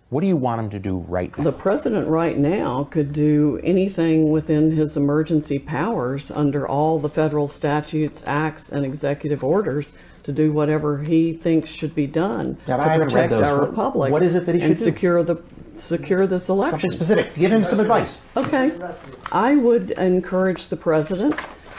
What do you want him to do right now? The president right now could do anything within his emergency powers under all the federal statutes, acts, and executive orders to do whatever he thinks should be done to protect our republic. What is it that he should do? Secure this election. Something specific. Give him some advice. Okay. I would encourage the president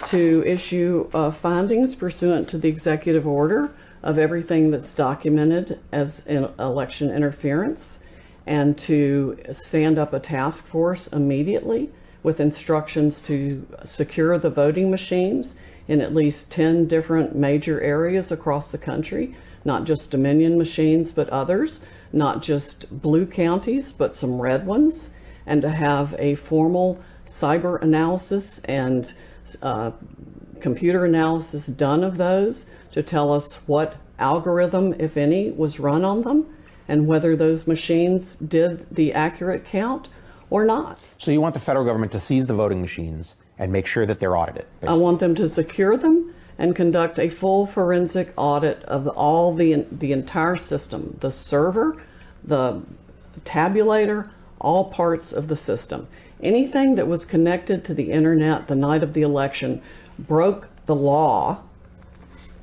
to issue findings pursuant to the executive order of everything that's documented as election interference, and to stand up a task force immediately with instructions to secure the voting machines in at least 10 different major areas across the country, not just Dominion machines, but others, not just blue counties, but some red ones, and to have a formal cyber analysis and computer analysis done of those to tell us what algorithm, if any, was run on them, and whether those machines did the accurate count or not. So you want the federal government to seize the voting machines and make sure that they're audited, basically. I want them to secure them and conduct a full forensic audit of all the entire system, the server, the tabulator, all parts of the system. Anything that was connected to the internet the night of the election broke the law,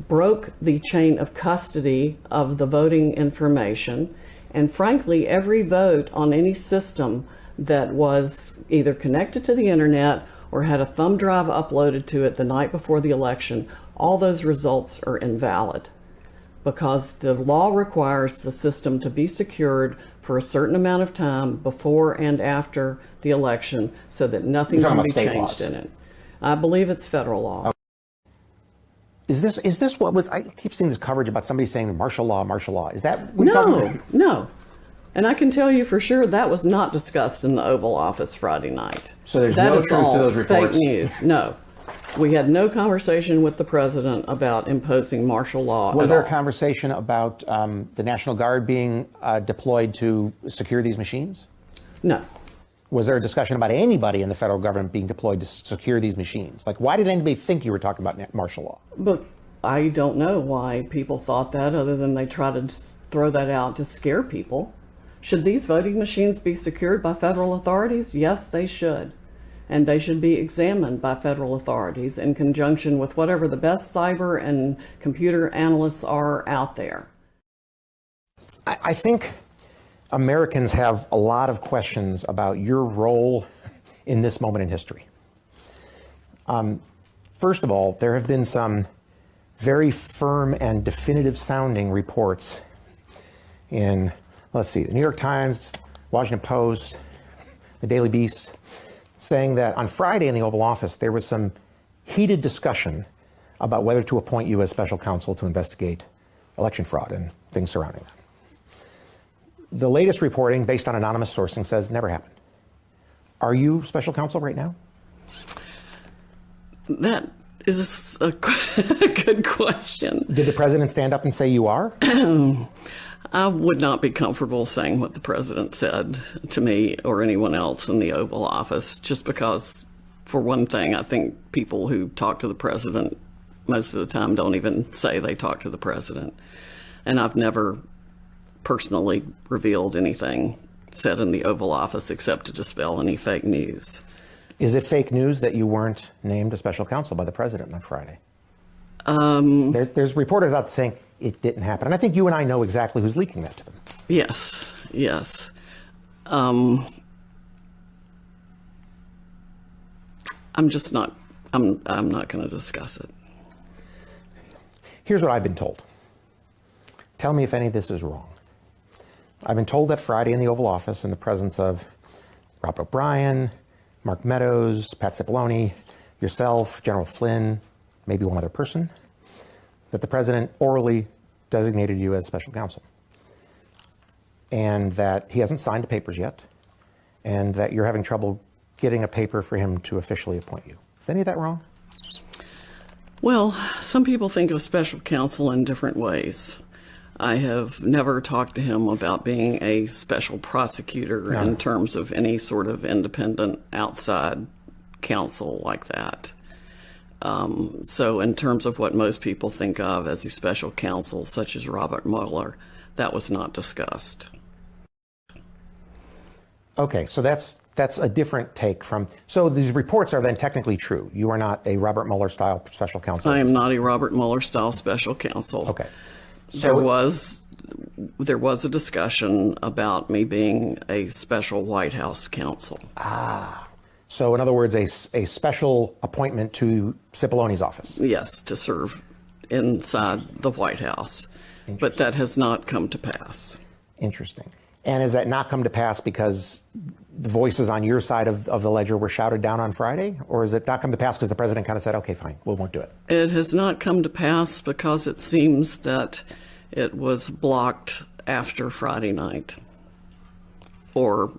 broke the chain of custody of the voting information, and frankly, every vote on any system that was either connected to the internet or had a thumb drive uploaded to it the night before the election, all those results are invalid because the law requires the system to be secured for a certain amount of time before and after the election so that nothing can be changed in it. I believe it's federal law. Is this what was, I keep seeing this coverage about somebody saying martial law, martial law. Is that? No. And I can tell you for sure that was not discussed in the Oval Office Friday night. So there's no truth to those reports? Fake news. No. We had no conversation with the president about imposing martial law. Was there a conversation about the National Guard being deployed to secure these machines? No. Was there a discussion about anybody in the federal government being deployed to secure these machines? Like, why did anybody think you were talking about martial law? But I don't know why people thought that, other than they try to throw that out to scare people. Should these voting machines be secured by federal authorities? Yes, they should. And they should be examined by federal authorities in conjunction with whatever the best cyber and computer analysts are out there. I think Americans have a lot of questions about your role in this moment in history. First of all, there have been some very firm and definitive sounding reports in, let's see, the New York Times, Washington Post, the Daily Beast, saying that on Friday in the Oval Office, there was some heated discussion about whether to appoint you as special counsel to investigate election fraud and things surrounding that. The latest reporting, based on anonymous sourcing, says never happened. Are you special counsel right now? That is a good question. Did the president stand up and say you are? I would not be comfortable saying what the president said to me or anyone else in the Oval Office, just because, for one thing, I think people who talk to the president most of the time don't even say they talk to the president. And I've never personally revealed anything said in the Oval Office except to dispel any fake news. Is it fake news that you weren't named a special counsel by the president on Friday? There's reporters out saying it didn't happen. And I think you and I know exactly who's leaking that to them. Yes, yes. I'm just not, I'm not going to discuss it. Here's what I've been told. Tell me if any of this is wrong. I've been told that Friday in the Oval Office, in the presence of Robert O'Brien, Mark Meadows, Pat Cipollone, yourself, General Flynn, maybe one other person, that the president orally designated you as special counsel, and that he hasn't signed the papers yet, and that you're having trouble getting a paper for him to officially appoint you. Is any of that wrong? Well, some people think of special counsel in different ways. I have never talked to him about being a special prosecutor in terms of any sort of independent outside counsel like that. So in terms of what most people think of as a special counsel, such as Robert Mueller, that was not discussed. Okay, so that's a different take from. So these reports are then technically true. You are not a Robert Mueller style special counsel. I am not a Robert Mueller style special counsel. Okay. There was a discussion about me being a special White House counsel. So in other words, a special appointment to Cipollone's office. Yes, to serve inside the White House. But that has not come to pass. Interesting. And has that not come to pass because the voices on your side of the ledger were shouted down on Friday? Or has it not come to pass because the president kind of said, okay, fine, we won't do it? It has not come to pass because it seems that it was blocked after Friday night, or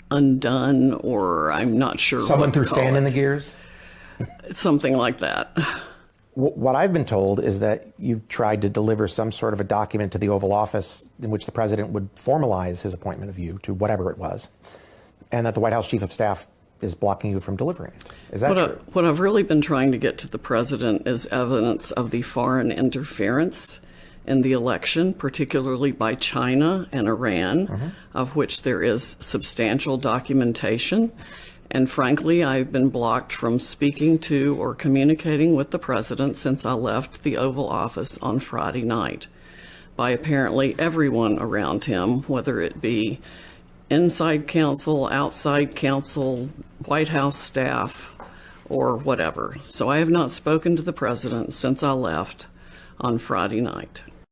undone, or I'm not sure. Someone what to threw call sand in it. the gears? Something like that. What I've been told is that you've tried to deliver some sort of a document to the Oval Office in which the president would formalize his appointment of you to whatever it was, and that the White House Chief of Staff is blocking you from delivering it. Is that true? What I've really been trying to get to the president is evidence of the foreign interference in the election, particularly by China and Iran, of which there is substantial documentation. And frankly, I've been blocked from speaking to or communicating with the president since I left the Oval Office on Friday night by apparently everyone around him, whether it be inside counsel, outside counsel, White House staff, or whatever. So I have not spoken to the president since I left on Friday night.